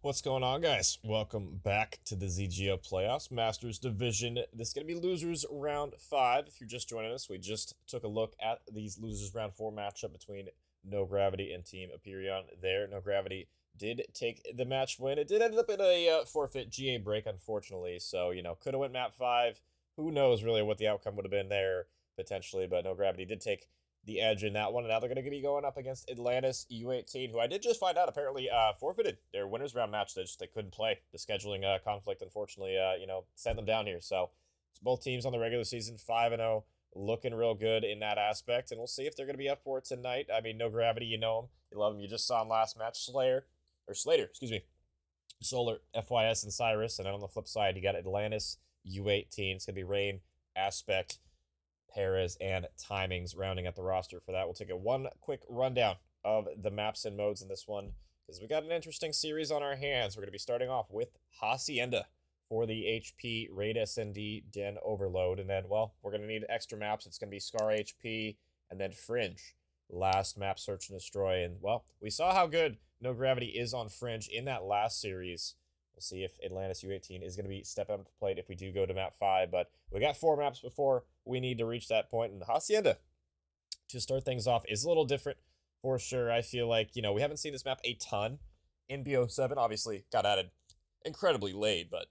What's going on, guys? Welcome back to the ZGL Playoffs Masters Division. This is going to be Losers Round 5. If you're just joining us, we just took a look at these Losers Round 4 matchup between No Gravity and Team Aperion there. No Gravity did take the match win. It did end up in a forfeit GA break, unfortunately. So, could have went map 5. Who knows really what the outcome would have been there, potentially. But No Gravity did take the edge in that one, and now they're going to be going up against Atlantis U18, who I did just find out apparently forfeited their winners round match. They couldn't play. The scheduling conflict, unfortunately, sent them down here. So it's both teams on the regular season 5-0, looking real good in that aspect, and we'll see if they're going to be up for it tonight. I mean, No Gravity, you know them, you love them. You just saw them last match, Slater, Solar, FYS, and Cyrus, and then on the flip side, you got Atlantis U18. It's going to be Rain, Aspect, Perez, and Timings rounding out the roster for that. We'll take one quick rundown of the maps and modes in this one because we got an interesting series on our hands. We're going to be starting off with Hacienda for the HP Raid SND Den Overload, and then, well, we're going to need extra maps. It's going to be Scar HP and then Fringe. Last map, Search and Destroy, and, well, we saw how good No Gravity is on Fringe in that last series. We'll see if Atlantis U18 is going to be stepping up to the plate if we do go to map 5, but we got 4 maps before we need to reach that point, and Hacienda, to start things off, is a little different for sure. I feel like, we haven't seen this map a ton in BO7, obviously got added incredibly late, but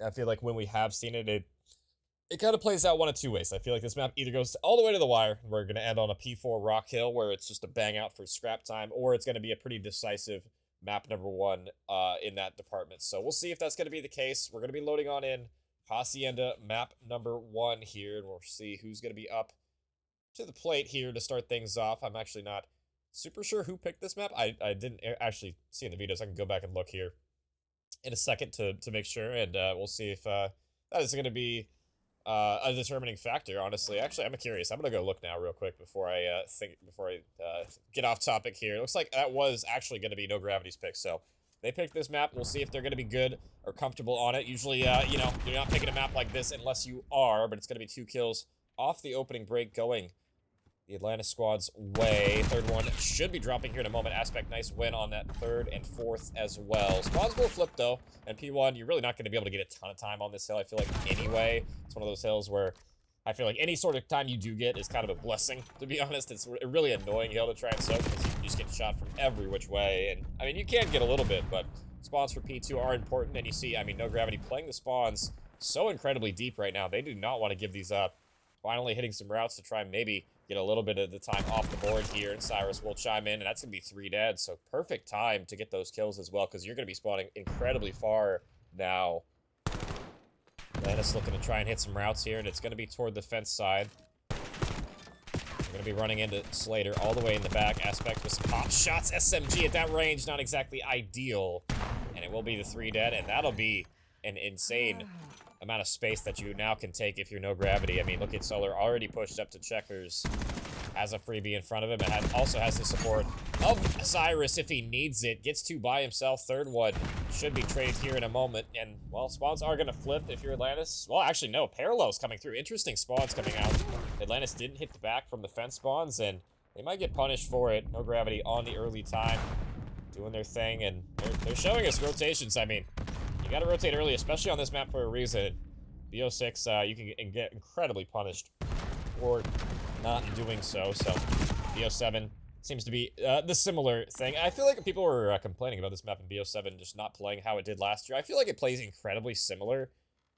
I feel like when we have seen it, it kind of plays out one of two ways. I feel like this map either goes all the way to the wire, and we're going to end on a P4 Rock Hill, where it's just a bang out for scrap time, or it's going to be a pretty decisive map number 1 in that department. So we'll see if that's going to be the case. We're going to be loading on in Hacienda map number 1 here, and we'll see who's going to be up to the plate here to start things off. I'm actually not super sure who picked this map. I didn't actually see in the videos. I can go back and look here in a second to make sure, and we'll see if that is going to be a determining factor, honestly. Actually, I'm curious. I'm going to go look now real quick before I get off topic here. It looks like that was actually going to be No Gravity's pick, so they picked this map. We'll see if they're going to be good or comfortable on it. Usually, you're not picking a map like this unless you are, but it's going to be 2 kills off the opening break going the Atlantis squad's way. Third one should be dropping here in a moment. Aspect, nice win on that 3rd and 4th as well. Spawns will flip, though, and P1, you're really not going to be able to get a ton of time on this hill, I feel like, anyway. It's one of those hills where I feel like any sort of time you do get is kind of a blessing, to be honest. It's a really annoying hill to try and soak because you just get shot from every which way. And, I mean, you can get a little bit, but spawns for P2 are important. And you see, I mean, No Gravity playing the spawns so incredibly deep right now. They do not want to give these up. Finally hitting some routes to try and maybe get a little bit of the time off the board here. And Cyrus will chime in, and that's going to be 3 dead. So perfect time to get those kills as well, because you're going to be spawning incredibly far now. Atlantis looking to try and hit some routes here, and it's going to be toward the fence side. We're going to be running into Slater all the way in the back. Aspect with some pop shots. SMG at that range, not exactly ideal. And it will be the 3 dead, and that'll be an insane amount of space that you now can take if you're no gravity. I mean, look at Solar already pushed up to checkers. Has a freebie in front of him. It also has the support of Cyrus if he needs it. Gets two by himself. Third one should be traded here in a moment. And, well, spawns are going to flip if you're Atlantis. Well, actually, no. Parallels coming through. Interesting spawns coming out. Atlantis didn't hit the back from the fence spawns, and they might get punished for it. No gravity on the early time. Doing their thing, and they're showing us rotations. I mean, you got to rotate early, especially on this map for a reason. BO6, you can get incredibly punished for not doing so. So BO7 seems to be the similar thing. I feel like people were complaining about this map in BO7 just not playing how it did last year. I feel like it plays incredibly similar.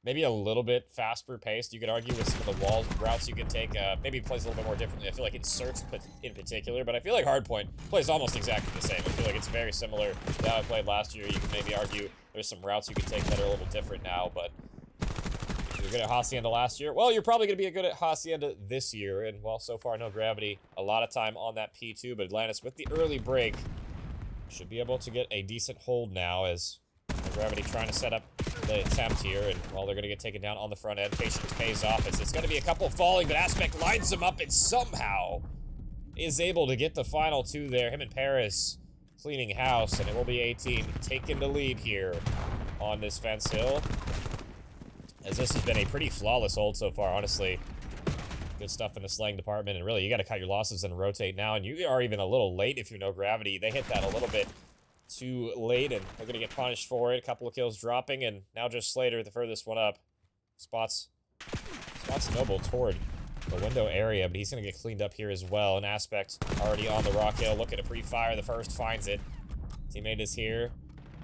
Maybe a little bit faster paced, you could argue, with some of the wall routes you could take. Maybe it plays a little bit more differently. I feel like in Search in particular, but I feel like Hardpoint plays almost exactly the same. I feel like it's very similar to how I played last year. You can maybe argue there's some routes you could take that are a little different now, but if you're good at Hacienda last year, well, you're probably going to be good at Hacienda this year. And, well, so far, no gravity. A lot of time on that P2, but Atlantis, with the early break, should be able to get a decent hold now as no gravity trying to set up the attempt here, and well, they're going to get taken down on the front end. Patience pays off as it's going to be a couple falling, but Aspect lines them up and somehow is able to get the final two there. Him and Paris cleaning house, and it will be 18 taking the lead here on this fence hill, as this has been a pretty flawless hold so far, honestly. Good stuff in the slaying department, and really, you got to cut your losses and rotate now, and you are even a little late if you're no gravity. They hit that a little bit too late, and they're gonna get punished for it. A couple of kills dropping, and now just Slater, the furthest one up. Spots Noble toward the window area, but he's gonna get cleaned up here as well. An Aspect already on the rock hill, looking to pre-fire. The first finds it. Teammate is here.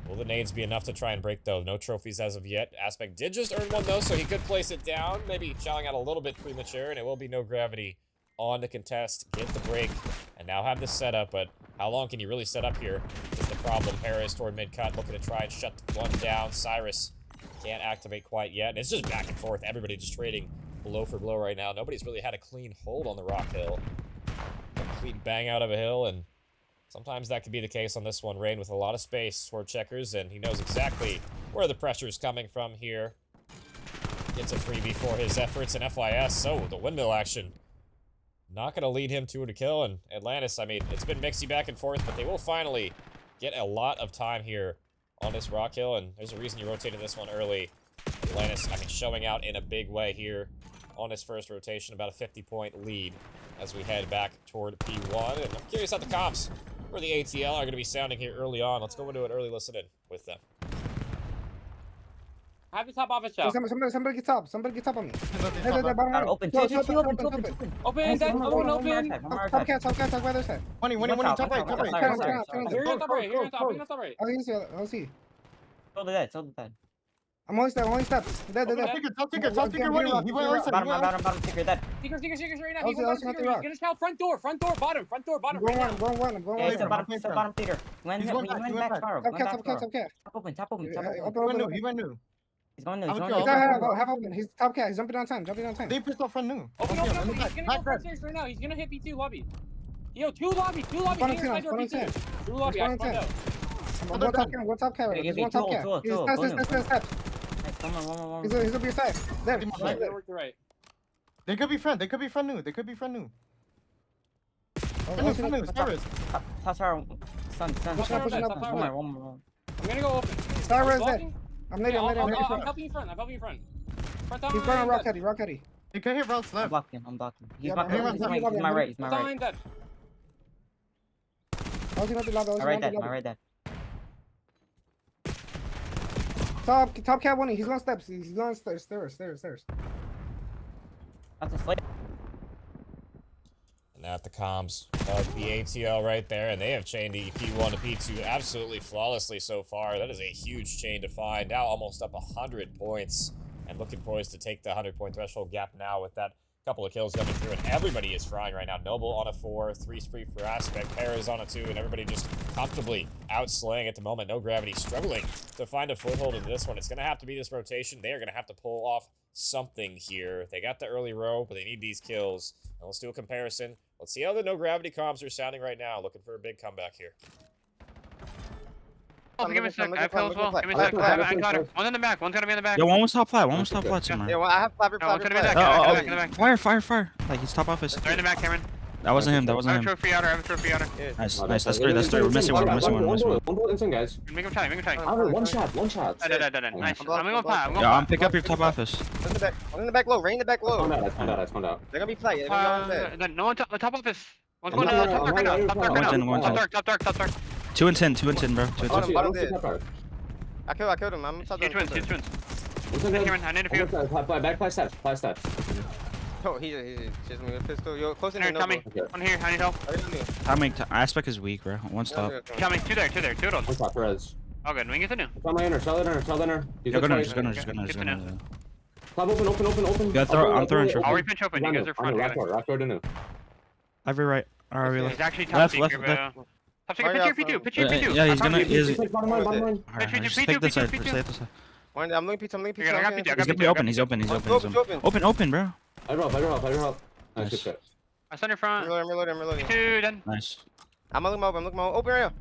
Will the nades be enough to try and break, though? No trophies as of yet. Aspect did just earn one, though, so he could place it down. Maybe shelling out a little bit premature, and it will be no gravity on to contest, get the break, and now have the setup, but how long can you really set up here is the problem. Paris toward mid-cut, looking to try and shut one down. Cyrus can't activate quite yet, and it's just back and forth. Everybody just trading blow for blow right now. Nobody's really had a clean hold on the rock hill. Complete bang out of a hill, and sometimes that could be the case on this one. Rain with a lot of space toward checkers, and he knows exactly where the pressure is coming from here. Gets a freebie for his efforts, and FYS, so the windmill action not going to lead him to a kill. And Atlantis, I mean, it's been mixy back and forth, but they will finally get a lot of time here on this rock hill, and there's a reason you rotated this one early. Atlantis, I mean, showing out in a big way here on his first rotation, about a 50-point lead as we head back toward P1. And I'm curious how the comps for the ATL are going to be sounding here early on. Let's go into an early listen in with them. Have the top office shop. Somebody get top. Somebody get top on me. Open. Open. Top cat, top weather side. 20, top right. Here on top right. I'll see. Hold the dead. I'm only steps. Dead. Top ticker, 20. He went outside. Bottom ticker, dead. Stickers right now. He's gonna shout front door, bottom. I'm going one. Yeah, he's the bottom ticker. He went back far. Top cat. Top open. He went new. He's going new. Half open. He's top cat. He's jumping on time. They pissed off front new. Open. He's gonna go front stairs right now. He's gonna hit B2 lobby. Yo, two lobby. Two lobby. I spawned out. One top cat. He's one top cat. He's steps. He's gonna be your side. There. Right. They could be front new. Front new. Toss her. Sun. One more. I'm gonna go open. Star is dead. I'm I'm helping you front. Front on. He's burning rock heady. You can hit routes left. I'm blocking. He's my right. Dead. My right dead. Top cat winning. He's going steps. He's going stairs. That's a slate. And at the comms of the ATL right there, and they have chained the P1 to P2 absolutely flawlessly so far. That is a huge chain to find. Now almost up 100 points, and looking poised to take the 100-point threshold gap now with that couple of kills coming through, and everybody is frying right now. Noble on a 4, 3 spree for Aspect, Paris on a 2, and everybody just comfortably outslaying at the moment. No gravity, struggling to find a foothold in this one. It's going to have to be this rotation. They are going to have to pull off something here. They got the early row, but they need these kills. And let's do a comparison. Let's see how the no gravity comms are sounding right now. Looking for a big comeback here. Give me a sec. I have kills as well. Give me a sec. I got him. One in the back. One's gonna be in the back. Yo, one was top flat. One was top flat somewhere. Yeah, well, I have flapper. One's gonna be in the back. In the back. Fire. Like, he's top office. They're in the back, Cameron. That wasn't him. I have a trophy outer. Nice. That's three. We're missing one. One bullet inside, guys. Make him tight. One shot. Nice. I'm gonna go plat. Yo, I'm pick up your top office. One in the back low. Rain in the back low. I found out. They're gonna be flat. They're gonna be on bed. No one top office. One's going to top dark right now. Top dark. 2 and 10, bro. 2 and 10. I killed him. I'm top Two twins. Cameron, I need a few. Back 5 steps. Oh, he's just moving a pistol. Yo, close in Here, there. Tommy. One here. I need help. Timing aspect is weak, bro. One stop. Tommy, two there. Two One stop, Perez. All good. We can get the new. Tell Leonard. Yo, go down. Just go down. Club open. Yeah, I'm throwing trophy. I'll repinch open. You guys are front. Rock road in. Every right. He's actually top secret, bro. Top secret. Pitch your P2. Yeah, he's gonna. Bottom line. Take this side. I'm looking pizza. He's gonna be open. He's open, bro. I drop. Nice, good shit. I stand in front. I'm reloading. Two, then. Nice. I'm looking open. Open right now.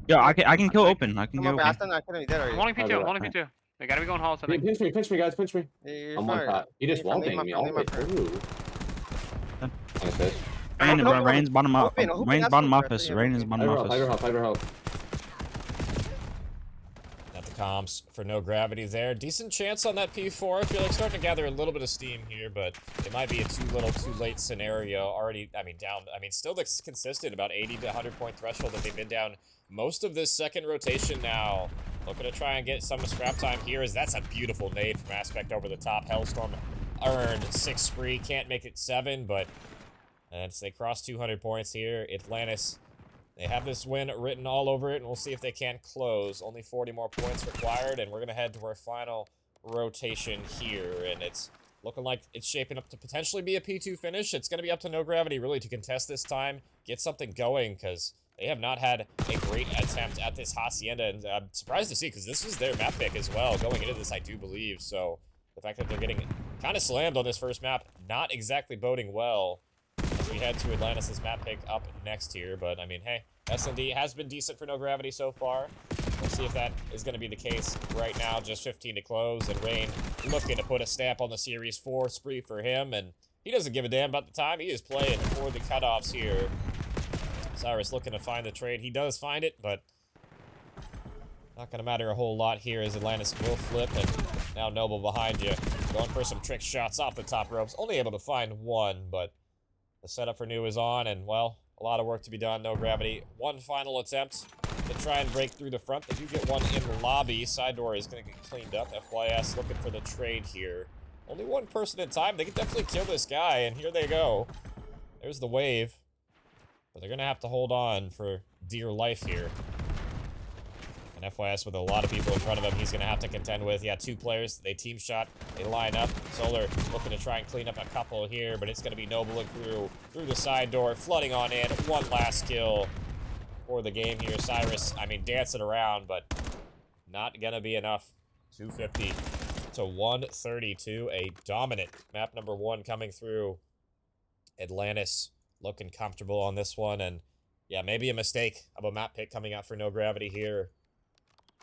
Yo, I can kill open. I can Come kill on, open. I couldn't be dead already. I'm holding P2. They gotta be going halls, I think. Pinch me, guys. You're I'm one fine. shot. You just won't me all the way through. Nice, Rain, Rain's bottom up. Rain's bottom office. Rain is bottom office. Hydro help. Got the comps for no gravity there. Decent chance on that P4. I feel like starting to gather a little bit of steam here, but it might be a too late scenario. Already, still looks consistent, about 80 to 100 point threshold that they've been down most of this second rotation now. Looking to try and get some scrap time here, as that's a beautiful nade from Aspect over the top. Hellstorm earned 6 spree, can't make it 7, but they cross 200 points here. Atlantis, they have this win written all over it, and we'll see if they can close. Only 40 more points required, and we're going to head to our final rotation here, and it's looking like it's shaping up to potentially be a P2 finish. It's going to be up to No Gravity, really, to contest this time, get something going, because they have not had a great attempt at this Hacienda, and I'm surprised to see, because this was their map pick as well, going into this, I do believe, so the fact that they're getting kind of slammed on this first map, not exactly boding well. We head to Atlantis' map pick up next here, but hey, S&D has been decent for No Gravity so far. We'll see if that is going to be the case right now. Just 15 to close, and Rain looking to put a stamp on the Series 4 spree for him, and he doesn't give a damn about the time. He is playing for the cutoffs here. Cyrus looking to find the trade. He does find it, but not going to matter a whole lot here as Atlantis will flip, and now Noble behind you. Going for some trick shots off the top ropes. Only able to find one, but the setup for New is on, and, well, a lot of work to be done. No Gravity. One final attempt to try and break through the front. They do get one in the lobby. Side door is going to get cleaned up. FYS looking for the trade here. Only one person in time. They can definitely kill this guy, and here they go. There's the wave. But they're going to have to hold on for dear life here. And FYS with a lot of people in front of him, he's going to have to contend with. Yeah, 2 players. They team shot. They line up. Solar looking to try and clean up a couple here, but it's going to be Noble and crew through the side door, flooding on in. One last kill for the game here. Cyrus, dancing around, but not going to be enough. 250 to 132. A dominant map number 1 coming through. Atlantis looking comfortable on this one, and yeah, maybe a mistake of a map pick coming out for No Gravity here.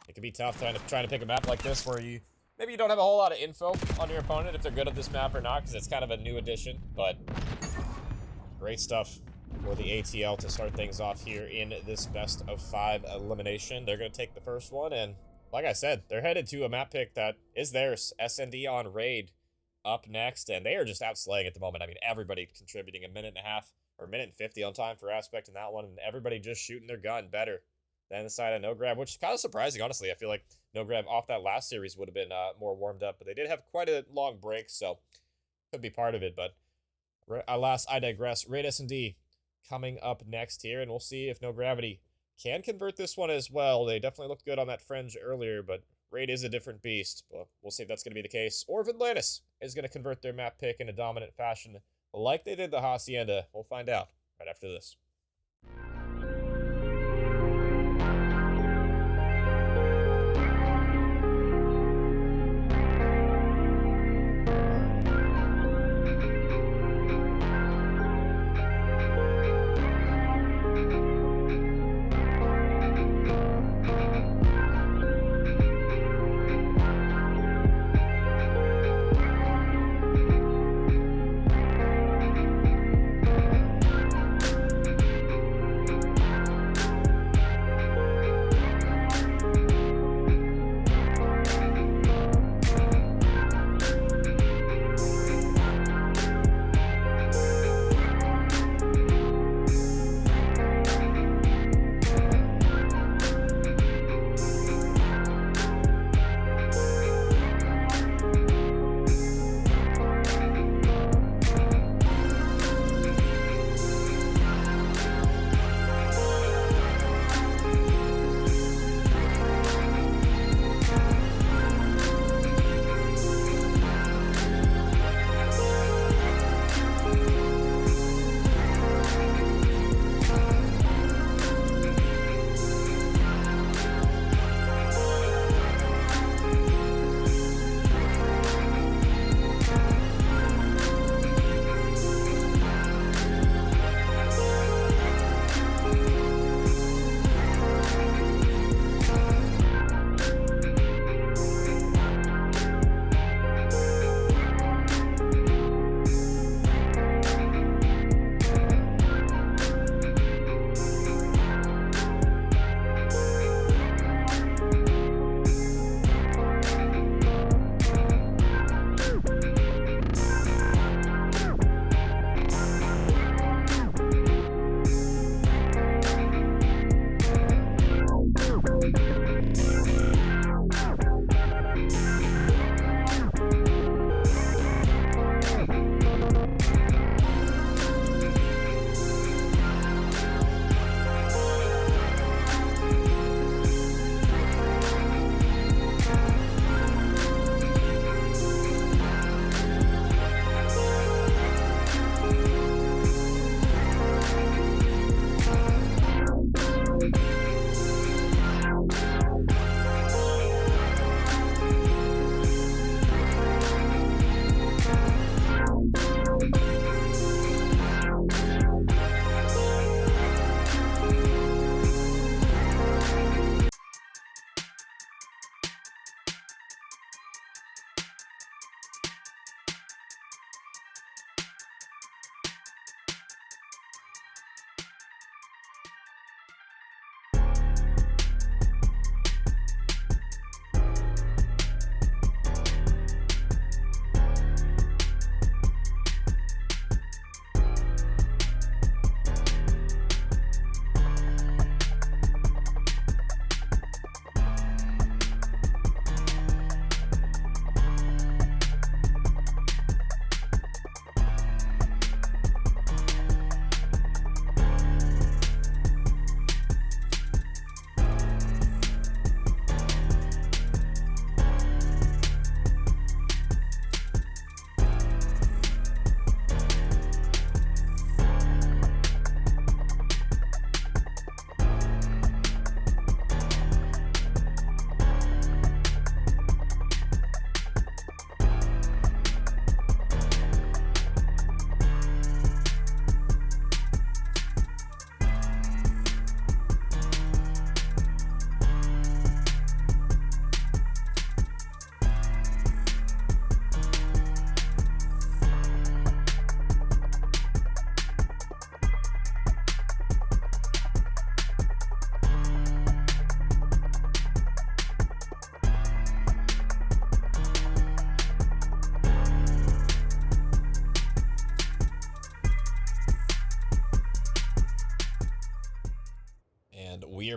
It can be tough trying to pick a map like this where you don't have a whole lot of info on your opponent if they're good at this map or not, because it's kind of a new addition, but great stuff for the ATL to start things off here in this best of 5 elimination. They're going to take the first one, and like I said, they're headed to a map pick that is theirs. S&D on Raid up next, and they are just outslaying at the moment. Everybody contributing a minute and a half or a minute and 50 on time for Aspect in that one, and everybody just shooting their gun better than the side of No Grab, which is kind of surprising, honestly. I feel like No Grab off that last series would have been more warmed up, but they did have quite a long break, so could be part of it. But alas, I digress. Raid S&D coming up next here, and we'll see if No Gravity can convert this one as well. They definitely looked good on that fringe earlier, but Raid is a different beast. But we'll see if that's going to be the case, or if Atlantis is going to convert their map pick in a dominant fashion like they did the Hacienda. We'll find out right after this.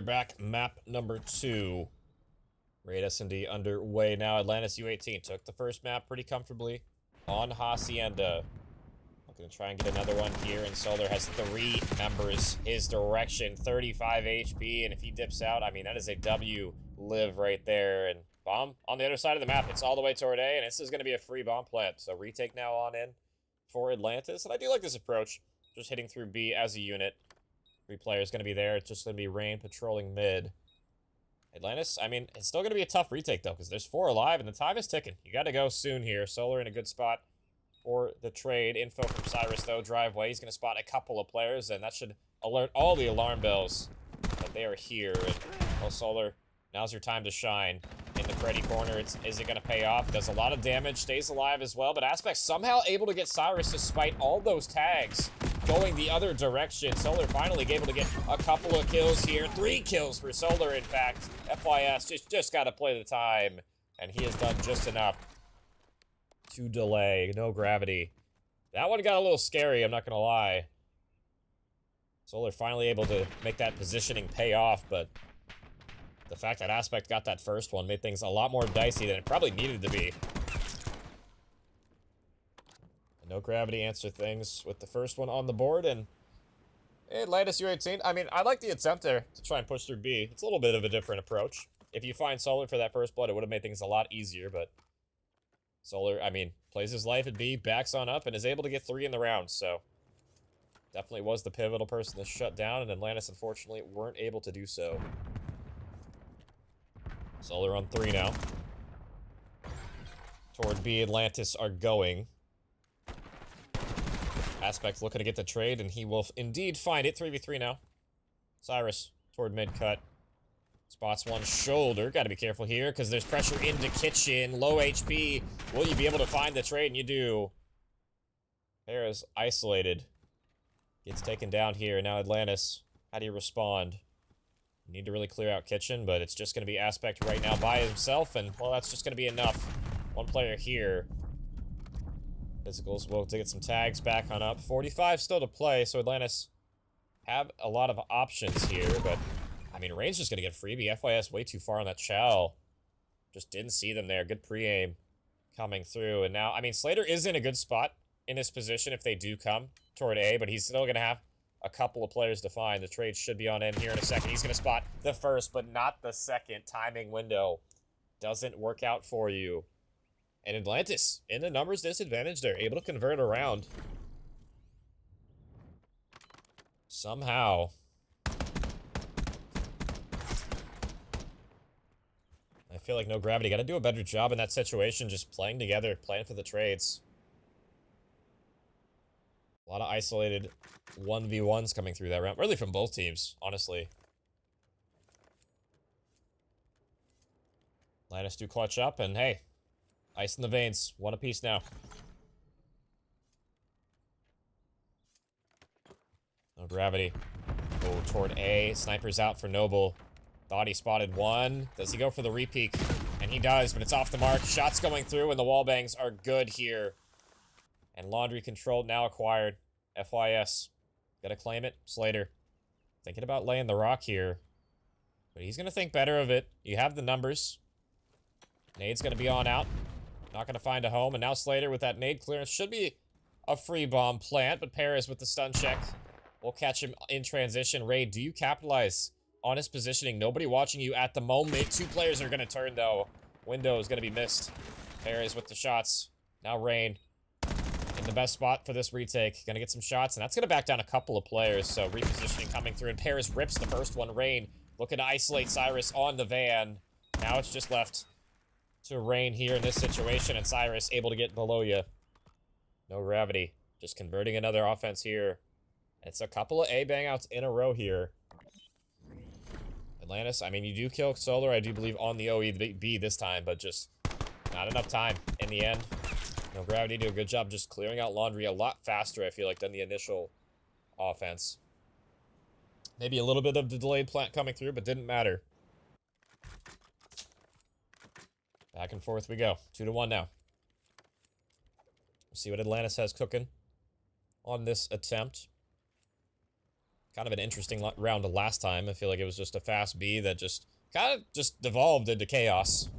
back, map number 2. Raid S&D underway now. Atlantis U18 took the first map pretty comfortably on Hacienda. I'm gonna try and get another one here, and Solar has 3 members his direction, 35 HP, and if he dips out, I mean, that is a W live right there. And bomb on the other side of the map. It's all the way toward A, and this is gonna be a free bomb plant. So retake now on in for Atlantis, and I do like this approach. Just hitting through B as a unit. 3 players gonna be there. It's just gonna be Rain patrolling mid. Atlantis, I mean, it's still going to be a tough retake, though, because there's 4 alive, and the time is ticking. You got to go soon here. Solar in a good spot for the trade. Info from Cyrus, though. Driveway. He's going to spot a couple of players, and that should alert all the alarm bells that they are here. And, well, Solar, now's your time to shine. In the Freddy corner, is it going to pay off? Does a lot of damage, stays alive as well, but Aspect somehow able to get Cyrus despite all those tags going the other direction. Solar finally able to get a couple of kills here. 3 kills for Solar, in fact. FYS, just got to play the time, and he has done just enough to delay. No gravity. That one got a little scary, I'm not going to lie. Solar finally able to make that positioning pay off, but the fact that Aspect got that first one made things a lot more dicey than it probably needed to be. No gravity answer things with the first one on the board, and Atlantis U18, I mean, I like the attempt there to try and push through B. It's a little bit of a different approach. If you find Solar for that first blood, it would have made things a lot easier, but Solar, I mean, plays his life at B, backs on up, and is able to get 3 in the round, so definitely was the pivotal person to shut down, and Atlantis, unfortunately, weren't able to do so. Solar on 3 now. Toward B, Atlantis are going. Aspect looking to get the trade, and he will indeed find it. 3v3 now. Cyrus toward mid-cut. Spots one shoulder. Got to be careful here, because there's pressure into kitchen. Low HP. Will you be able to find the trade? And you do. Paris isolated. Gets taken down here. Now Atlantis. How do you respond? You need to really clear out kitchen, but it's just going to be Aspect right now by himself, and, well, that's just going to be enough. One player here. Physicals will to get some tags back on up. 45 still to play, so Atlantis have a lot of options here, but, I mean, Rain's just going to get freebie. FYS way too far on that Chow. Just didn't see them there. Good pre-aim coming through, and now, I mean, Slater is in a good spot in his position if they do come toward A, but he's still going to have a couple of players to find. The trade should be on in here in a second. He's going to spot the first, but not the second. Timing window doesn't work out for you. And Atlantis, in the numbers disadvantage, they're able to convert around. Somehow. I feel like no gravity. Got to do a better job in that situation, just playing together, playing for the trades. A lot of isolated 1v1s coming through that round. Really from both teams, honestly. Atlantis do clutch up, and hey, ice in the veins. 1 apiece now. No gravity. Go toward A. Sniper's out for Noble. Thought he spotted one. Does he go for the repeak? And he does, but it's off the mark. Shots going through, and the wall bangs are good here. And Laundry controlled, now acquired. FYS. Gotta claim it. Slater. Thinking about laying the rock here. But he's gonna think better of it. You have the numbers. Nade's gonna be on out. Not gonna find a home. And now Slater with that nade clearance. Should be a free bomb plant, but Paris with the stun check. We'll catch him in transition. Raid, do you capitalize on his positioning? Nobody watching you at the moment. 2 players are gonna turn, though. Window is gonna be missed. Paris with the shots. Now Rain. In the best spot for this retake. Gonna get some shots, and that's gonna back down a couple of players. So repositioning coming through, and Paris rips the first one. Rain looking to isolate Cyrus on the van. Now it's just left to Rain here in this situation, and Cyrus able to get below you. No gravity. Just converting another offense here. It's a couple of A bang outs in a row here. Atlantis, I mean, you do kill Solar, I do believe, on the OE-B this time, but just not enough time in the end. No gravity, do a good job just clearing out Laundry a lot faster, I feel like, than the initial offense. Maybe a little bit of the delayed plant coming through, but didn't matter. Back and forth we go. 2-1 now. We'll see what Atlantis has cooking on this attempt. Kind of an interesting round last time. I feel like it was just a fast B that just kind of just devolved into chaos.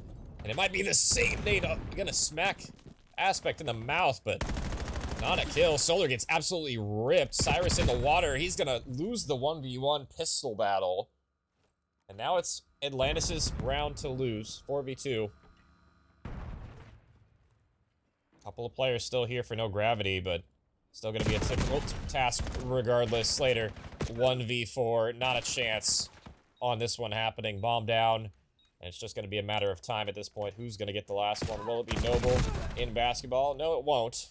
And it might be the same nade gonna smack Aspect in the mouth, but not a kill. Solar gets absolutely ripped. Cyrus in the water. He's gonna lose the 1v1 pistol battle. And now it's Atlantis' round to lose. 4v2. Couple of players still here for no gravity, but still gonna be a difficult task regardless. Slater, 1v4, not a chance on this one happening. Bomb down, and it's just gonna be a matter of time at this point. Who's gonna get the last one? Will it be Noble in basketball? No, it won't.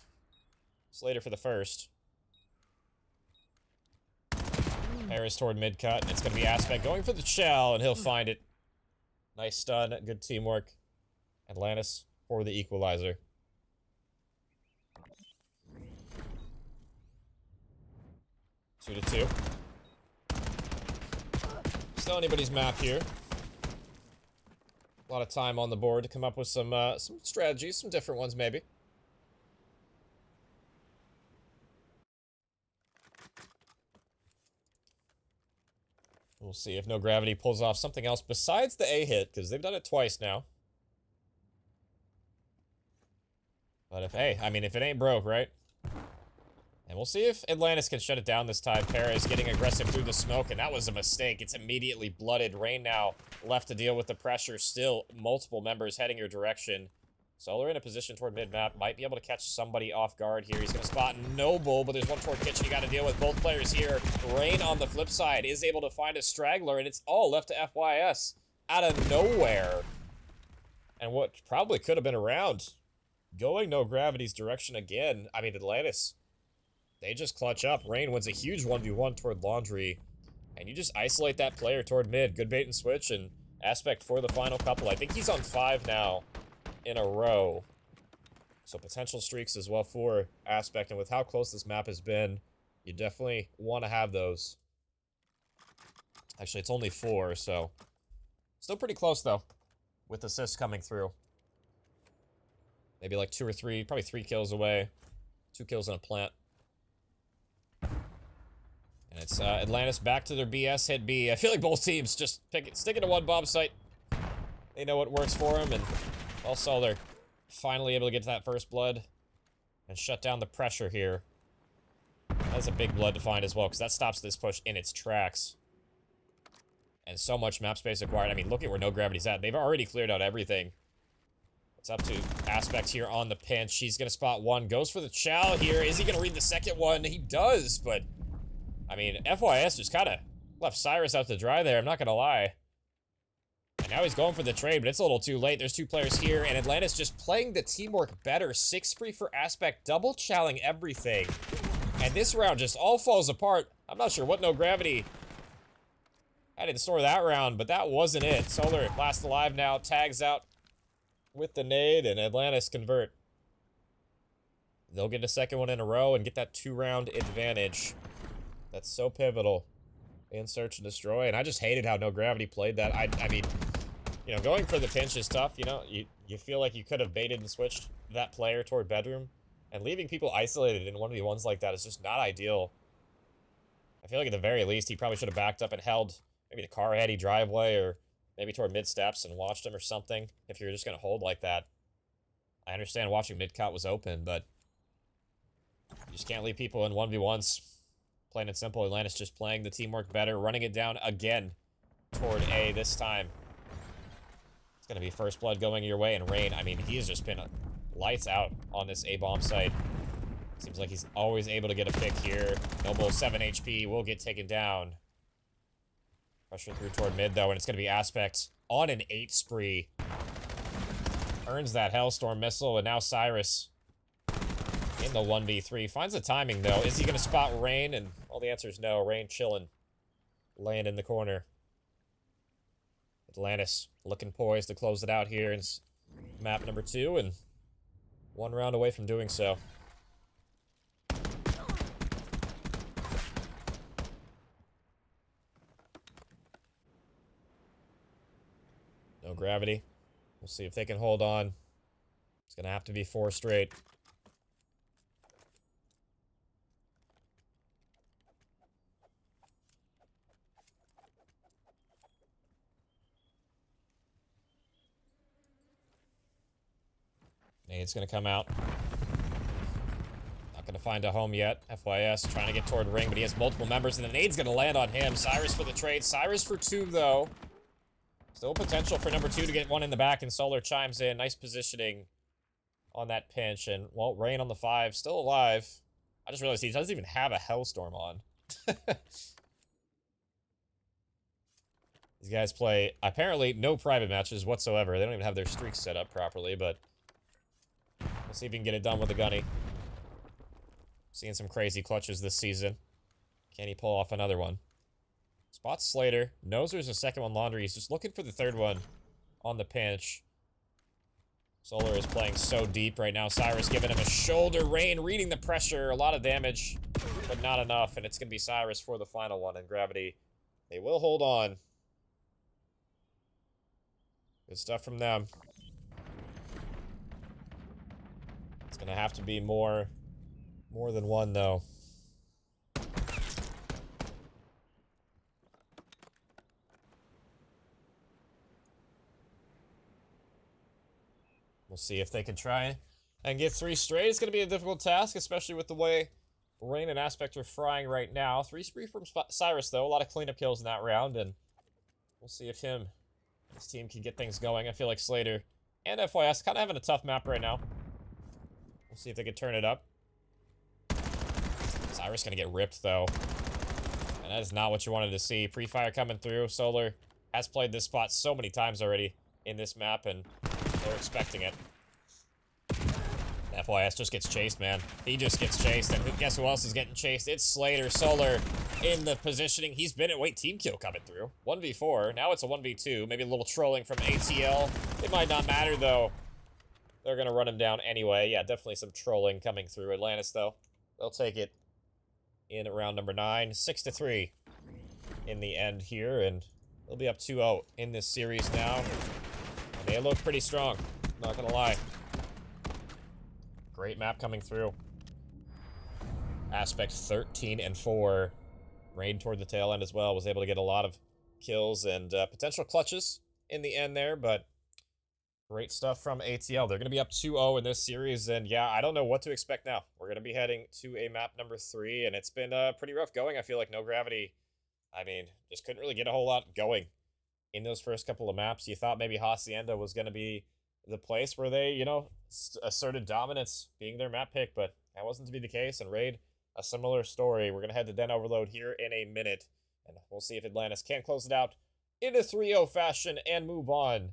Slater for the first. Harris toward mid-cut, and it's gonna be Aspect going for the shell, and he'll find it. Nice stun, good teamwork. Atlantis for the equalizer. Two to two. Still anybody's map here. A lot of time on the board to come up with some strategies, some different ones maybe. We'll see if No Gravity pulls off something else besides the A hit, because they've done it twice now. But if, hey, I mean, if it ain't broke, right? And we'll see if Atlantis can shut it down this time. Perez getting aggressive through the smoke, and that was a mistake. It's immediately blooded. Rain now left to deal with the pressure. Still multiple members heading your direction. Solar in a position toward mid-map. Might be able to catch somebody off guard here. He's going to spot Noble, but there's one toward Kitchen. You got to deal with both players here. Rain on the flip side is able to find a straggler, and it's all left to FYS out of nowhere. And what probably could have been a round. Going No Gravity's direction again. I mean, Atlantis, they just clutch up. Rain wins a huge 1v1 toward Laundry. And you just isolate that player toward mid. Good bait and switch, and Aspect for the final couple. I think he's on 5 now in a row. So potential streaks as well for Aspect. And with how close this map has been, you definitely want to have those. Actually, it's only 4, so still pretty close, though, with assists coming through. Maybe like 2 or 3, probably 3 kills away. 2 kills in a plant. And it's Atlantis back to their BS hit B. I feel like both teams just sticking to one bomb site. They know what works for them, and also they're finally able to get to that first blood and shut down the pressure here. That's a big blood to find as well, because that stops this push in its tracks. And so much map space acquired. I mean, look at where No Gravity's at. They've already cleared out everything. It's up to Aspect here on the pinch. He's going to spot one. Goes for the chow here. Is he going to read the second one? He does, but I mean, FYS just kind of left Cyrus out to dry there. I'm not going to lie. And now he's going for the trade, but it's a little too late. There's 2 players here, and Atlantis just playing the teamwork better. 6 spree for Aspect, double chowing everything. And this round just all falls apart. I'm not sure what No Gravity had in store that round, but that wasn't it. Solar last alive now, tags out with the nade, and Atlantis convert. They'll get a second one in a row and get that 2-round advantage. That's so pivotal in Search and Destroy, and I just hated how No Gravity played that. I mean, you know, going for the pinch is tough, you know, you feel like you could have baited and switched that player toward bedroom, and leaving people isolated in 1v1s like that is just not ideal. I feel like at the very least, he probably should have backed up and held maybe the car heady driveway, or maybe toward mid steps and watched him or something, if you're just going to hold like that. I understand watching mid-cut was open, but you just can't leave people in 1v1s. Plain and simple, Atlantis just playing the teamwork better, running it down again toward A this time. It's going to be first blood going your way, and Rain, I mean, he has just been lights out on this A bomb site. Seems like he's always able to get a pick here. Noble 7 HP will get taken down. Pressure through toward mid, though, and it's going to be Aspect on an 8 spree. Earns that Hellstorm missile, and now Cyrus in the 1v3. Finds the timing, though. Is he going to spot Rain? And all the answer is no. Rain chilling. Laying in the corner. Atlantis looking poised to close it out here in map number 2, and 1 round away from doing so. No Gravity. We'll see if they can hold on. It's going to have to be 4 straight. Nade's gonna come out. Not gonna find a home yet. FYS trying to get toward ring, but he has multiple members, and the nade's gonna land on him. Cyrus for the trade. Cyrus for 2, though. Still potential for number 2 to get 1 in the back, and Solar chimes in. Nice positioning on that pinch, and, well, Rain on the 5, still alive. I just realized he doesn't even have a Hellstorm on. These guys play, apparently, no private matches whatsoever. They don't even have their streaks set up properly, but we'll see if he can get it done with the gunny. Seeing some crazy clutches this season. Can he pull off another one? Spots Slater. Knows there's a second one Laundry. He's just looking for the third one on the pinch. Solar is playing so deep right now. Cyrus giving him a shoulder. Rain reading the pressure. A lot of damage, but not enough. And it's going to be Cyrus for the final one. And Gravity, they will hold on. Good stuff from them. It's going to have to be more than one, though. We'll see if they can try and get 3 straight. It's going to be a difficult task, especially with the way Rain and Aspect are frying right now. 3 spree from Cyrus, though. A lot of cleanup kills in that round, and we'll see if his team can get things going. I feel like Slater and FYS kind of having a tough map right now. We'll see if they can turn it up. Cyrus going to get ripped, though. And that is not what you wanted to see. Pre-fire coming through. Solar has played this spot so many times already in this map, and they're expecting it. FYS just gets chased, man. He just gets chased, and guess who else is getting chased? It's Slater. Solar in the positioning. He's been at, wait, team kill coming through. 1v4. Now it's a 1v2. Maybe a little trolling from ATL. It might not matter, though. They're going to run him down anyway. Yeah, definitely some trolling coming through. Atlantis, though, they'll take it in round number 9. 6-3 in the end here, and they'll be up 2-0 in this series now. And they look pretty strong, not gonna lie. Great map coming through. Aspect 13-4. Rain toward the tail end as well. Was able to get a lot of kills and potential clutches in the end there, but great stuff from ATL. They're going to be up 2-0 in this series, and yeah, I don't know what to expect now. We're going to be heading to a map number 3, and it's been pretty rough going. I feel like no Gravity, I mean, just couldn't really get a whole lot going in those first couple of maps. You thought maybe Hacienda was going to be the place where they, you know, asserted dominance being their map pick, but that wasn't to be the case, and Raid, a similar story. We're going to head to Den Overload here in a minute, and we'll see if Atlantis can close it out in a 3-0 fashion and move on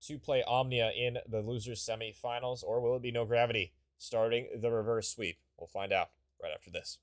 to play Omnia in the losers semi-finals, or will it be no Gravity starting the reverse sweep? We'll find out right after this.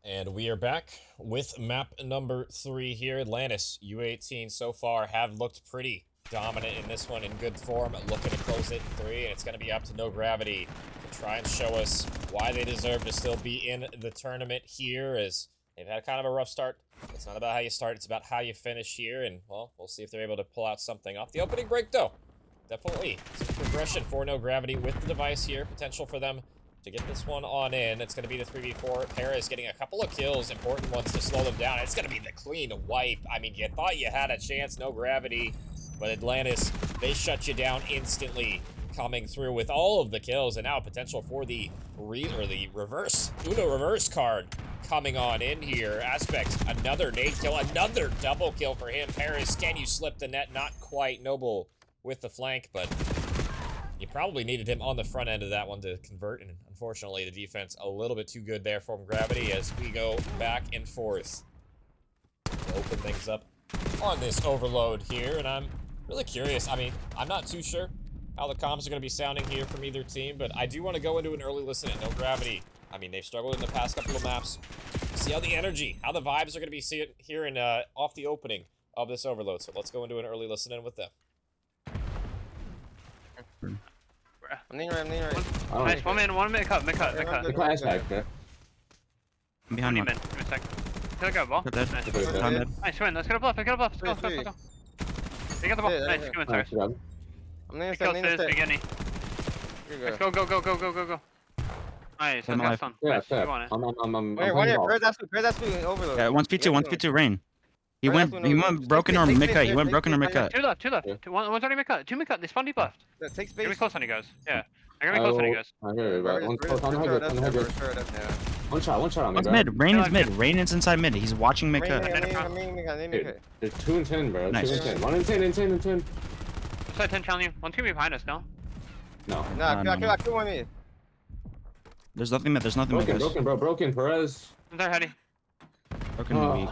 And we are back with map number 3 here. Atlantis, U18 so far have looked pretty dominant in this one, in good form, looking to close it in 3, and it's going to be up to No Gravity to try and show us why they deserve to still be in the tournament here, as they've had kind of a rough start. It's not about how you start, it's about how you finish here, and, well, we'll see if they're able to pull out something off the opening break, though. Definitely some progression for No Gravity with the device here, potential for them to get this one on in. It's going to be the 3v4. Paris getting a couple of kills, important ones to slow them down. It's going to be the clean wipe. I mean, you thought you had a chance, No Gravity, but Atlantis, they shut you down instantly, coming through with all of the kills, and now potential for the reverse, Uno reverse card coming on in here. Aspect, another nade kill, another double kill for him. Paris, can you slip the net? Not quite. Noble with the flank, but you probably needed him on the front end of that one to convert, and unfortunately the defense a little bit too good there from Gravity as we go back and forth to open things up on this overload here. And I'm really curious. I mean, I'm not too sure how the comms are going to be sounding here from either team, but I do want to go into an early listen at No Gravity. I mean, they've struggled in the past couple of maps. See how the energy, how the vibes are going to be here in off the opening of this overload. So let's go into an early listen in with them. I'm needing right. Nice, one mid cut. I'm behind One you. mid. Give me a sec. Kill go, ball. Good dead. Nice. Okay. I'm dead. Nice, win. Let's get a bluff. Let's go. They got the ball. Yeah, Nice, yeah. come in, Nice Cyrus. job. I'm needing Kill step. this, beginning. Let's go. Nice, I'm that's alive. done. Yeah, Nice, step. you want it. I'm Wait, one here. Where's that overload? Yeah, 1v2, Rain. He Right, went that's one over. broken or Take mid cut. space, He went take broken or space, mid cut. Two left. Yeah. One's already mid cut. Two mid cut. They spawn deep left. Take Get space. me close on you guys. Yeah. I'm gonna be close on you guys. I hear you, bro. One close on the head, on the head. One shot on me, One's bro. mid. Rain is Yeah, mid. Rain is inside mid. He's watching mid cut. Dude, there's 2 and 10, bro. Nice. 2 and 10. 1 and 10 and 10 and 10. Side 10 challenge you. One's gonna be behind us, no? No. I kill one me. There's nothing mid. There's nothing mid, guys. Broken, bro. Broken. Perez. They're heady. Broken weak.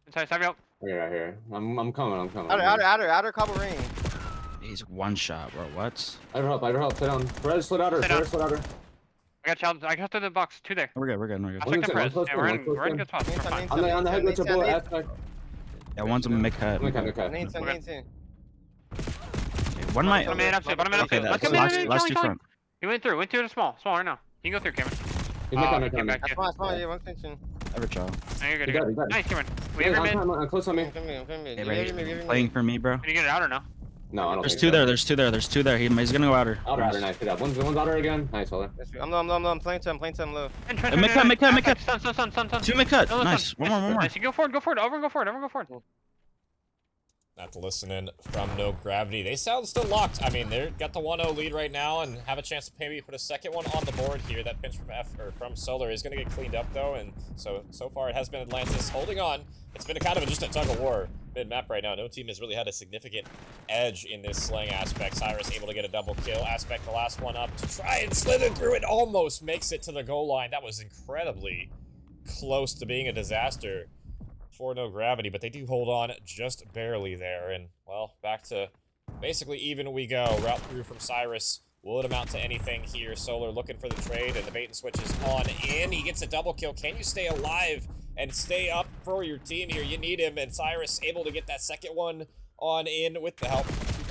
Inside, side out. Right here. I'm coming. Outer cobble ring. He's one shot, bro. What? Either help. Sit down. Perez slid out her. Sit down. Perez slid out her. I got challenge. I got through the box. 2 there. We're good. I One checked in the 10, press. one Yeah, close we're in in. good spots. We're fine. On the head with your bullet aspect. Yeah, one's a mid cut. Okay. One might. Bottom mid upstairs. Okay, Let's that's get last mid. two front. He went through the small right now. You can go through, Cameron. He's Came back That's here. small, yeah, one tension. Ever child. No, you're good. You You're got good. it. Nice, Cameron. We have your mid. Close on me. Hey, Ray, playing for me, bro. Can you get it out or no? No, I don't There's think two so. there. There's two there. He's gonna go outer. Outer, nice. Good job. One's outer again. Nice, Ola. I'm playing to him low. Mid cut. Stun. Two mid cut. No, Nice. One more. Nice, you go forward. Everyone go forward. Not to listen in from No Gravity. They sound still locked. I mean, they've got the 1-0 lead right now and have a chance to maybe put a second one on the board here. That pinch from Solar is going to get cleaned up, though, and so far it has been Atlantis holding on. It's been just a tug of war mid-map right now. No team has really had a significant edge in this slaying aspect. Cyrus able to get a double kill. Aspect the last one up to try and slither through it. Almost makes it to the goal line. That was incredibly close to being a disaster for No Gravity, but they do hold on just barely there. And, well, back to basically even we go. Route through from Cyrus. Will it amount to anything here? Solar looking for the trade, and the bait and switch is on in. He gets a double kill. Can you stay alive and stay up for your team here? You need him, and Cyrus able to get that second one on in with the help.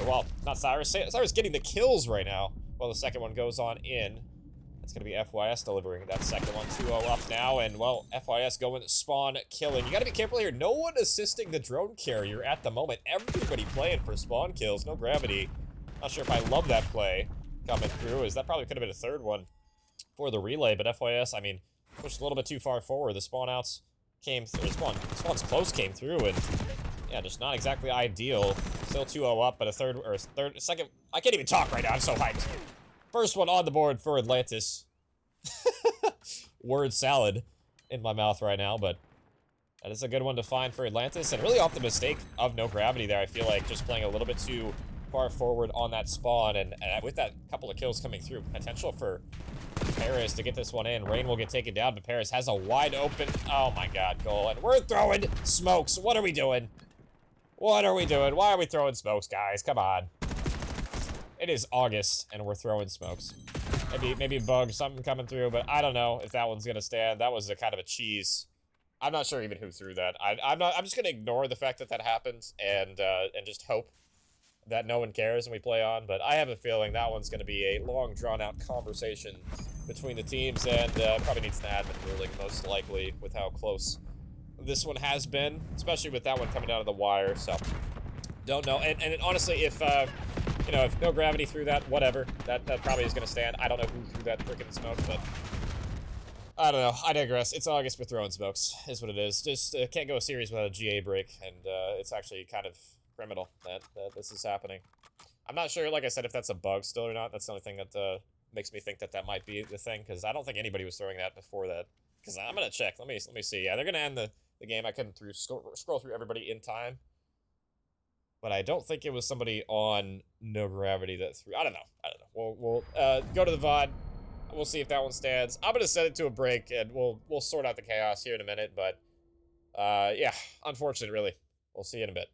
Well, not Cyrus. Cyrus getting the kills right now. Well, the second one goes on in. It's going to be FYS delivering that second one. 2-0 up now, and, well, FYS going spawn killing. You got to be careful here. No one assisting the drone carrier at the moment. Everybody playing for spawn kills. No Gravity. Not sure if I love that play coming through, as that probably could have been a third one for the relay, but FYS, I mean, pushed a little bit too far forward. The spawn outs came through. Spawn's close came through, and, yeah, just not exactly ideal. Still 2-0 up, but second. I can't even talk right now. I'm so hyped. First one on the board for Atlantis. Word salad in my mouth right now, but that is a good one to find for Atlantis, and really off the mistake of No Gravity there. I feel like just playing a little bit too far forward on that spawn, and with that couple of kills coming through, potential for Paris to get this one in. Rain will get taken down, but Paris has a wide open, oh my god, goal, and we're throwing smokes. What are we doing? Why are we throwing smokes, guys? Come on. It is August, and we're throwing smokes. Maybe a bug, something coming through, but I don't know if that one's gonna stand. That was a kind of a cheese. I'm not sure even who threw that. I'm just gonna ignore the fact that that happened and just hope that no one cares and we play on. But I have a feeling that one's gonna be a long, drawn-out conversation between the teams, and probably needs an admin ruling most likely with how close this one has been, especially with that one coming down to the wire. So don't know. And honestly, if you know, if No Gravity threw that, whatever, that probably is gonna stand. I don't know who threw that freaking smoke, but I don't know. I digress. It's August, we're throwing smokes, is what it is. Just can't go a series without a GA break, and it's actually kind of criminal that this is happening. I'm not sure, like I said, if that's a bug still or not. That's the only thing that makes me think that that might be the thing, because I don't think anybody was throwing that before that. Because I'm gonna check. Let me see. Yeah, they're gonna end the game. I couldn't scroll through everybody in time, but I don't think it was somebody on No Gravity that threw. I don't know. We'll go to the VOD. We'll see if that one stands. I'm gonna set it to a break, and we'll sort out the chaos here in a minute. But yeah, unfortunate, really. We'll see you in a bit.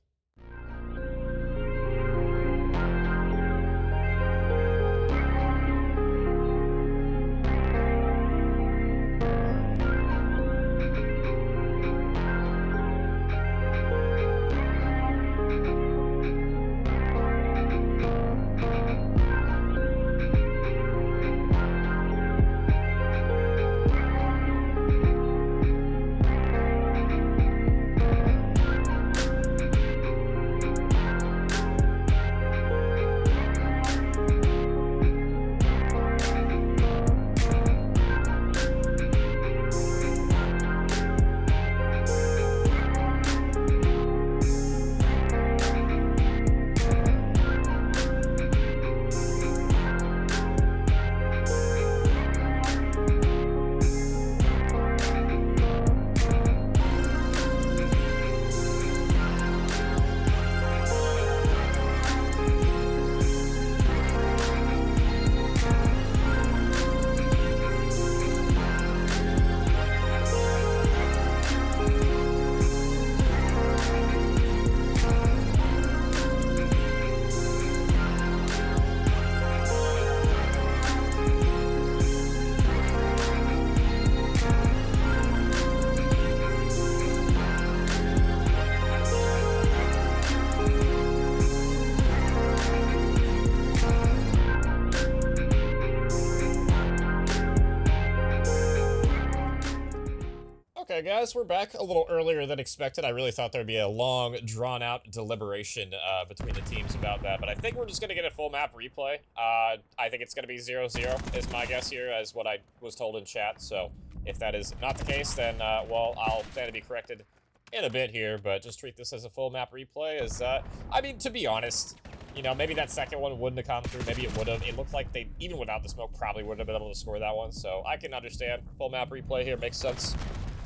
Okay, guys, we're back a little earlier than expected. I really thought there'd be a long, drawn-out deliberation between the teams about that, but I think we're just going to get a full map replay. I think it's going to be 0-0, is my guess here, as what I was told in chat, so if that is not the case, then, well, I'll stand to be corrected in a bit here, but just treat this as a full map replay, as, I mean, to be honest, you know, maybe that second one wouldn't have come through, maybe it would have. It looked like they, even without the smoke, probably would have been able to score that one, so I can understand. Full map replay here makes sense.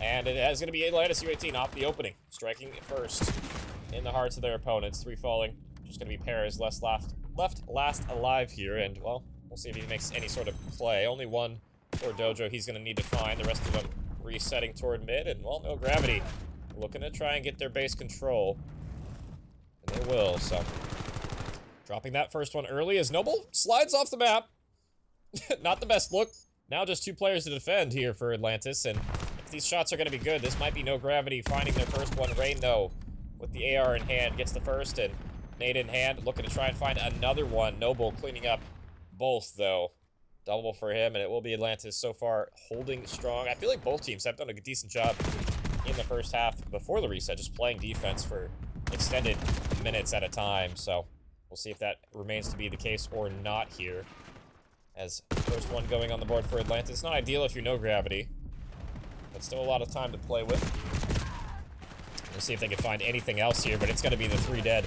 And it is going to be Atlantis U18 off the opening, striking first in the hearts of their opponents. 3 falling. Just going to be Perez left last alive here, and, well, we'll see if he makes any sort of play. Only one for Dojo he's going to need to find. The rest of them resetting toward mid, and, well, No Gravity looking to try and get their base control. And they will, so. Dropping that first one early as Noble slides off the map. Not the best look. Now just 2 players to defend here for Atlantis, and these shots are going to be good. This might be No Gravity finding their first one. Rain, though, with the AR in hand, gets the first, and nade in hand, looking to try and find another one. Noble cleaning up both, though. Double for him, and it will be Atlantis so far holding strong. I feel like both teams have done a decent job in the first half before the reset, just playing defense for extended minutes at a time. So we'll see if that remains to be the case or not here. As first one going on the board for Atlantis. Not ideal if you're No Gravity, but still a lot of time to play with. We'll see if they can find anything else here, but it's going to be the 3 dead.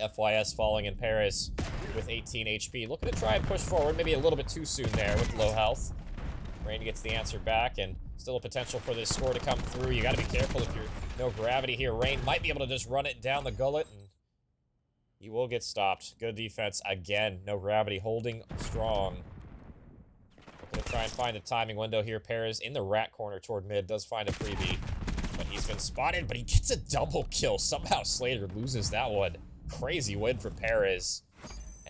FYS falling in Paris with 18 HP. Looking to try and push forward, maybe a little bit too soon there with low health. Rain gets the answer back, and still a potential for this score to come through. You got to be careful if you're No Gravity here. Rain might be able to just run it down the gullet, and he will get stopped. Good defense again. No Gravity holding strong. Gonna try and find a timing window here. Perez in the rat corner toward mid. Does find a freebie, but he's been spotted, but he gets a double kill. Somehow Slater loses that one. Crazy win for Perez.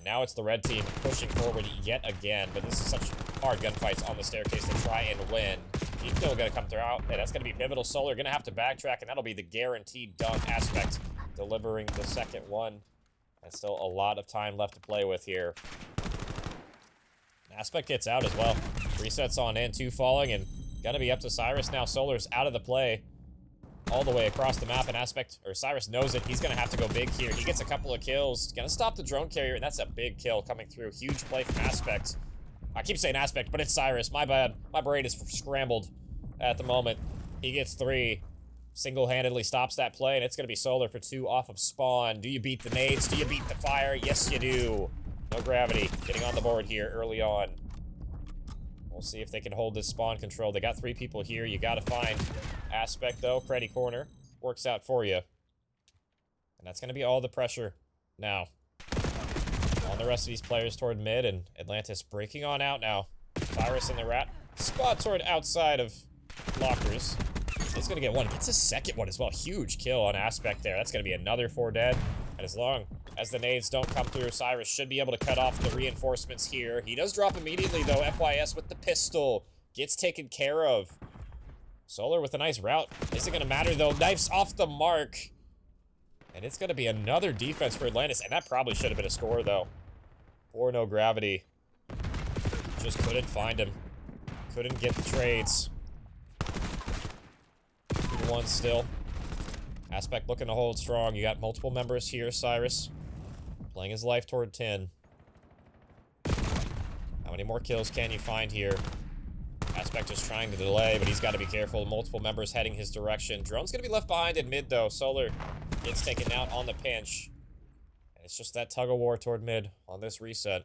And now it's the red team pushing forward yet again, but this is such hard gunfights on the staircase to try and win. He's still gonna come through out, and that's gonna be pivotal. Solar gonna have to backtrack, and that'll be the guaranteed dunk aspect, delivering the second one. And still a lot of time left to play with here. Aspect gets out as well. Resets on in, 2 falling, and gonna be up to Cyrus now. Solar's out of the play all the way across the map, and Aspect, or Cyrus knows it. He's gonna have to go big here. He gets a couple of kills. Gonna stop the drone carrier, and that's a big kill coming through. Huge play from Aspect. I keep saying Aspect, but it's Cyrus. My bad. My brain is scrambled at the moment. He gets 3. Single-handedly stops that play, and it's gonna be Solar for 2 off of spawn. Do you beat the nades? Do you beat the fire? Yes, you do. No gravity. Getting on the board here early on. We'll see if they can hold this spawn control. They got 3 people here. You gotta find Aspect, though. Creddy corner. Works out for you. And that's gonna be all the pressure now on the rest of these players toward mid, and Atlantis breaking on out now. Cyrus in the rat spot toward outside of lockers. He's gonna get one. Gets a second one as well. Huge kill on Aspect there. That's gonna be another 4 dead. And as long as the nades don't come through, Cyrus should be able to cut off the reinforcements here. He does drop immediately, though. FYS with the pistol. Gets taken care of. Solar with a nice route. Isn't gonna matter, though. Knifes off the mark. And it's gonna be another defense for Atlantis. And that probably should have been a score, though. 4 no gravity. Just couldn't find him. Couldn't get the trades. 2-1 still. Aspect looking to hold strong. You got multiple members here, Cyrus. Playing his life toward 10. How many more kills can you find here? Aspect is trying to delay, but he's got to be careful. Multiple members heading his direction. Drone's going to be left behind in mid, though. Solar gets taken out on the pinch. And it's just that tug-of-war toward mid on this reset.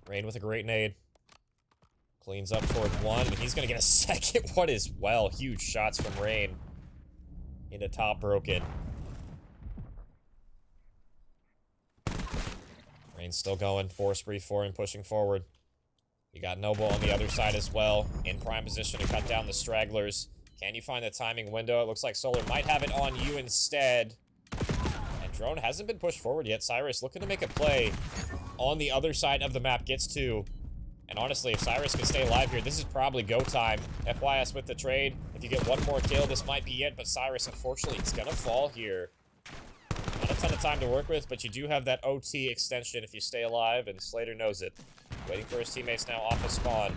Rain with a great nade. Cleans up toward 1, but he's going to get a second one as well. Huge shots from Rain. Into top broken. Rain's still going. Force brief for him, pushing forward. You got Noble on the other side as well. In prime position to cut down the stragglers. Can you find the timing window? It looks like Solar might have it on you instead. And Drone hasn't been pushed forward yet. Cyrus looking to make a play on the other side of the map. Gets 2. And honestly, if Cyrus can stay alive here, this is probably go time. FYS with the trade. If you get 1 more kill, this might be it. But Cyrus, unfortunately, it's gonna fall here. Not a ton of time to work with, but you do have that OT extension if you stay alive, and Slater knows it. Waiting for his teammates now off of spawn.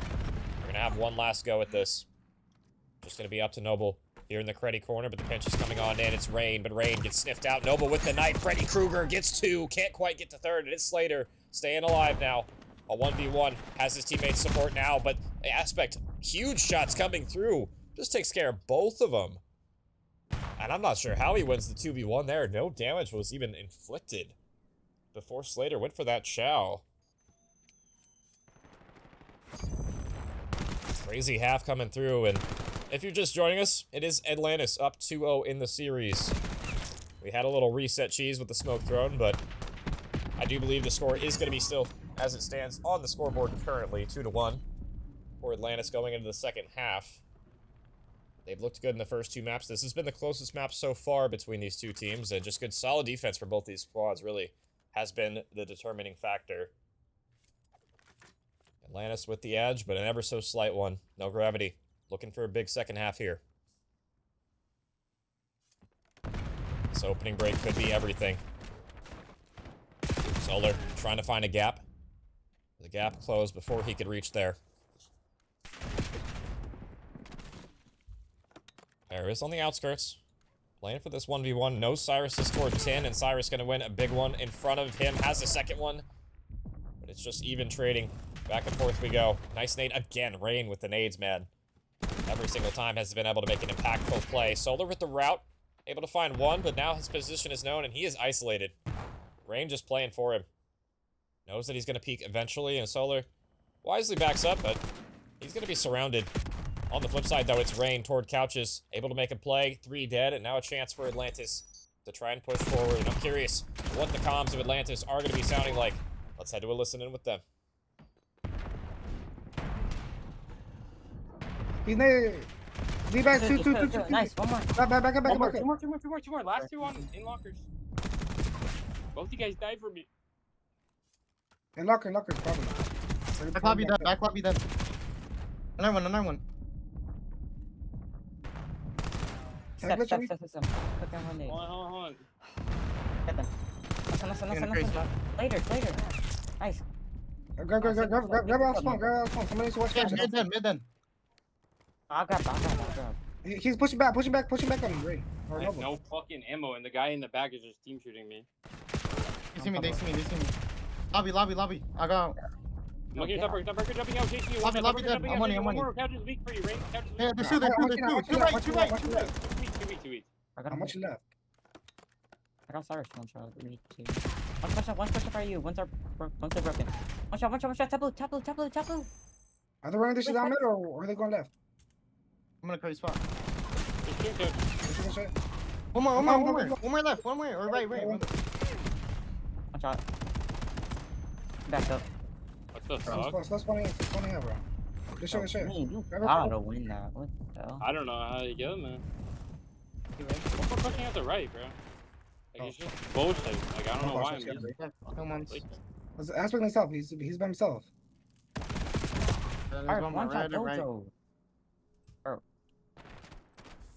We're gonna have one last go at this. Just gonna be up to Noble here in the Creddy corner, but the pinch is coming on in. It's Rain, but Rain gets sniffed out. Noble with the knife. Freddy Krueger gets 2. Can't quite get to 3rd. It is Slater staying alive now. A 1v1, has his teammates support now, but the Aspect, huge shots coming through. Just takes care of both of them. And I'm not sure how he wins the 2v1 there. No damage was even inflicted before Slater went for that chow. Crazy half coming through, and if you're just joining us, it is Atlantis up 2-0 in the series. We had a little reset cheese with the smoke thrown, but I do believe the score is going to be still as it stands on the scoreboard currently, 2-1 for Atlantis going into the second half. They've looked good in the first 2 maps. This has been the closest map so far between these 2 teams, and just good solid defense for both these squads really has been the determining factor. Atlantis with the edge, but an ever so slight one. No gravity. Looking for a big second half here. This opening break could be everything. Solar trying to find a gap. The gap closed before he could reach there. Paris on the outskirts. Playing for this 1v1. No Cyrus is toward 10, and Cyrus going to win a big one in front of him. Has the second one. But it's just even trading. Back and forth we go. Nice nade again. Rain with the nades, man. Every single time has been able to make an impactful play. Solar with the route. Able to find 1, but now his position is known, and he is isolated. Rain just playing for him. Knows that he's going to peek eventually, and Solar wisely backs up, but he's going to be surrounded. On the flip side, though, it's Rain toward couches. Able to make a play. 3 dead, and now a chance for Atlantis to try and push forward. And I'm curious what the comms of Atlantis are going to be sounding like. Let's head to a listen-in with them. He's near. Be back. 2. Nice, 1 more. Back. Two more. Last 2 in lockers. Both you guys died for me. And locker, probably. Back lobby dead. Back lobby dead. Another one. Step. Click on one nade. Hold on. Get them. Listen. Later. Nice. Grab out spawn. Somebody needs to watch Mid then. I'll grab. He's pushing back on him, Ray. I have no fucking ammo, and the guy in the back is just team shooting me. They see me. Lobby. I got. Look at Tupper jumping out, chasing you. Lobby dead. I'm on you. Couch is weak for you, Ray. Couch is weak. Yeah, there's two. Two right. Two weak. How much left? I got Cyrus one shot. 3, 2. One push up for you. One's broken. One shot. Tap blue. Are they running this shit down mid or are they going left? I'm gonna cut your spot. Just shoot. One more left. One more. Or right. One shot. Back up. What the fuck? Let's spawn in, bro. Just show. You gotta win that. What the hell? I don't know how you get him, man. We're pushing at the right, bro. Like, he's just bullshit. Like, I don't know why I'm using Come on. Aspect himself. He's by himself. Alright, one shot, Dojo.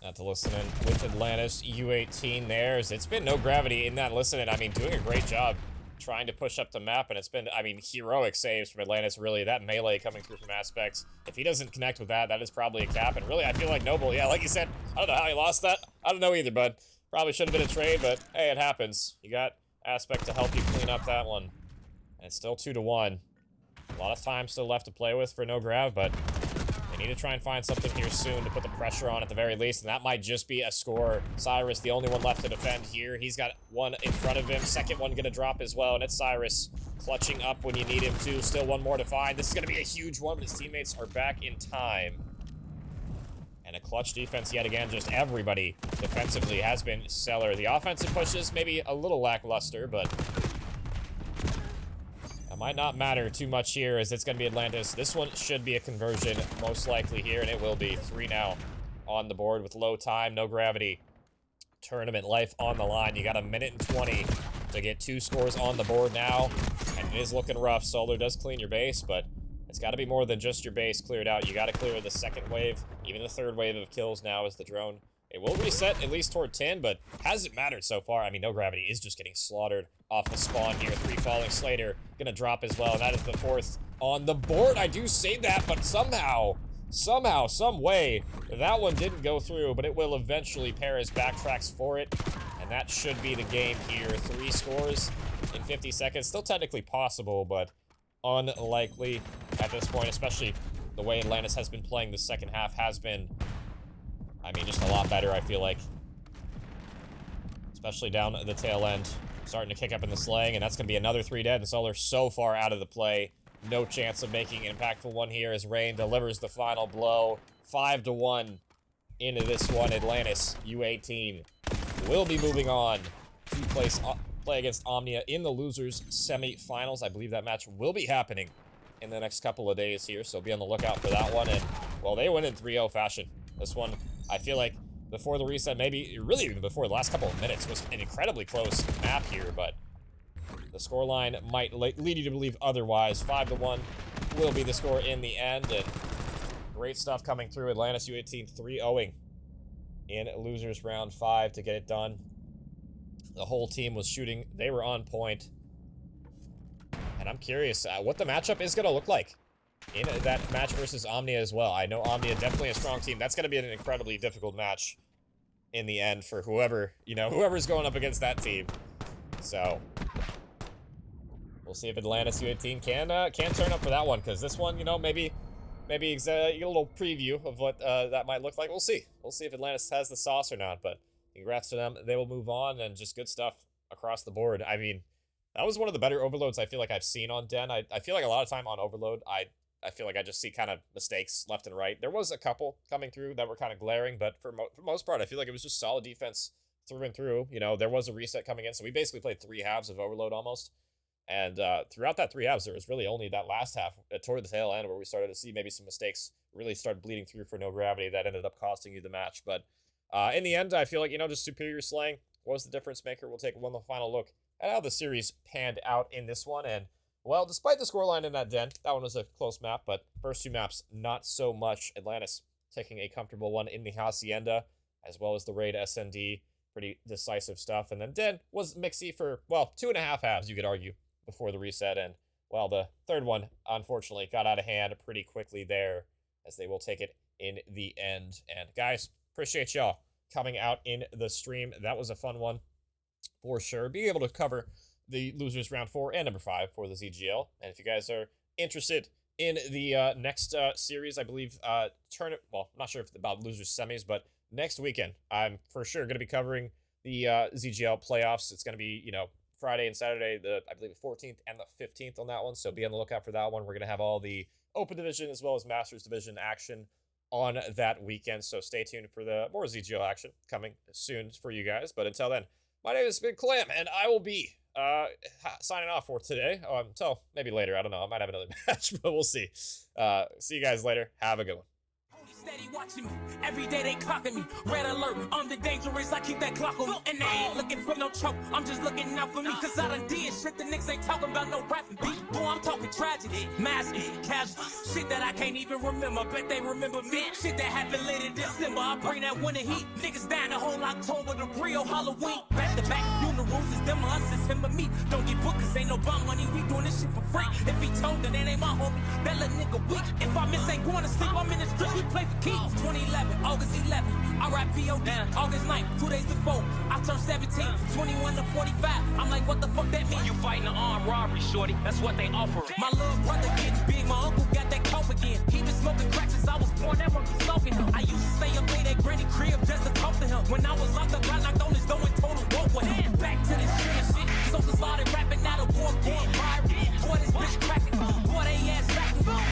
Not to listen in with Atlantis U18 theirs. It's been no gravity in that listening. I mean, doing a great job trying to push up the map, and it's been, I mean, heroic saves from Atlantis, really. That melee coming through from Aspects. If he doesn't connect with that, that is probably a cap. And really, I feel like Noble, yeah, like you said, I don't know how he lost that. I don't know either, bud. Probably should have been a trade, but hey, it happens. You got Aspect to help you clean up that one. And it's still 2-1. A lot of time still left to play with for no grav, but they need to try and find something here soon to put the pressure on at the very least, and that might just be a score. Cyrus, the only one left to defend here. He's got one in front of him. Second one gonna drop as well, and it's Cyrus clutching up when you need him to. Still one more to find. This is gonna be a huge one, but his teammates are back in time. And a clutch defense yet again. Just everybody defensively has been stellar. The offensive pushes maybe a little lackluster, but that might not matter too much here, as it's going to be Atlantis. This one should be a conversion, most likely here, and it will be. 3 now on the board with low time, no gravity. Tournament life on the line. You got 1 minute and 20 to get 2 scores on the board now, and it is looking rough. Solar does clean your base, but it's got to be more than just your base cleared out. You got to clear the second wave, even the third wave of kills now as the drone. It will reset at least toward 10, but hasn't mattered so far. I mean, no gravity is just getting slaughtered off the spawn here. 3 falling. Slater gonna drop as well. And that is the 4th on the board. I do say that, but somehow, some way, that one didn't go through, but it will eventually. Perez backtracks for it, and that should be the game here. 3 scores in 50 seconds. Still technically possible, but unlikely at this point, especially the way Atlantis has been playing the second half has been, I mean, just a lot better, I feel like. Especially down at the tail end. Starting to kick up in the slaying, and that's going to be another 3 dead, and Solar so far out of the play. No chance of making an impactful one here as Rain delivers the final blow. 5-1 into this one. Atlantis U18 will be moving on to play against Omnia in the losers semi-finals. I believe that match will be happening in the next couple of days here, so be on the lookout for that one. And, well, they win in 3-0 fashion. This one, I feel like before the reset, maybe really even before the last couple of minutes, was an incredibly close map here, but the scoreline might lead you to believe otherwise. 5-1 will be the score in the end, and great stuff coming through. Atlantis U18 3-0ing in losers round 5 to get it done. The whole team was shooting. They were on point. And I'm curious what the matchup is going to look like in that match versus Omnia as well. I know Omnia definitely a strong team. That's going to be an incredibly difficult match in the end for whoever, whoever's going up against that team. So we'll see if Atlantis U18 can turn up for that one, because this one, maybe you get a little preview of what that might look like. We'll see. We'll see if Atlantis has the sauce or not, but congrats to them. They will move on, and just good stuff across the board. I mean, that was one of the better overloads I feel like I've seen on Den. I feel like a lot of time on overload, I feel like I just see kind of mistakes left and right. There was a couple coming through that were kind of glaring, but for most part, I feel like it was just solid defense through and through. There was a reset coming in, so we basically played 3 halves of overload almost. And throughout that 3 halves, there was really only that last half toward the tail end where we started to see maybe some mistakes really start bleeding through for no gravity that ended up costing you the match. But in the end, I feel like, just superior slaying was the difference maker. We'll take one final look at how the series panned out in this one. And Well, despite the scoreline in that den, that one was a close map, but first 2 maps, not so much. Atlantis taking a comfortable one in the Hacienda, as well as the raid SND. Pretty decisive stuff. And then den was mixy for, well, 2.5 halves, you could argue, before the reset. And, well, the third one, unfortunately, got out of hand pretty quickly there, as they will take it in the end. And, guys, appreciate y'all coming out in the stream. That was a fun one, for sure. Being able to cover the losers round 4 and number 5 for the ZGL. And if you guys are interested in the next series, I believe, well, I'm not sure if about losers semis, but next weekend, I'm for sure going to be covering the ZGL playoffs. It's going to be, Friday and Saturday, I believe the 14th and the 15th on that one. So be on the lookout for that one. We're going to have all the Open Division as well as Masters Division action on that weekend. So stay tuned for the more ZGL action coming soon for you guys. But until then, my name is Big Clam, and I will be signing off for today. Until maybe later. I don't know. I might have another match, but we'll see. See you guys later. Have a good one. Steady watching me. Every day they clocking me. Red alert, I'm the dangerous. I keep that clock on me. And they ain't looking for no choke. I'm just looking out for me. Cause I done did shit the niggas ain't talking about no rapping beat. Boy, I'm talking tragedy. Masses, casual. Shit that I can't even remember. Bet they remember me. Shit that happened late in December. I bring that winter heat. Niggas dying the whole October. The real Halloween. Back to back funerals. It's them or us. It's him or me. Don't get booked cause ain't no bomb money. We doing this shit for free. If he told that ain't my homie. That little nigga weak. If I miss ain't going to sleep. I'm in the street. We play Keys, 2011, August 11, RIPOD, August 9th, 2 days before, I turned 17, 21 to 45, I'm like, what the fuck that mean? You fighting an armed robbery, shorty, that's what they offer. My little brother getting big, my uncle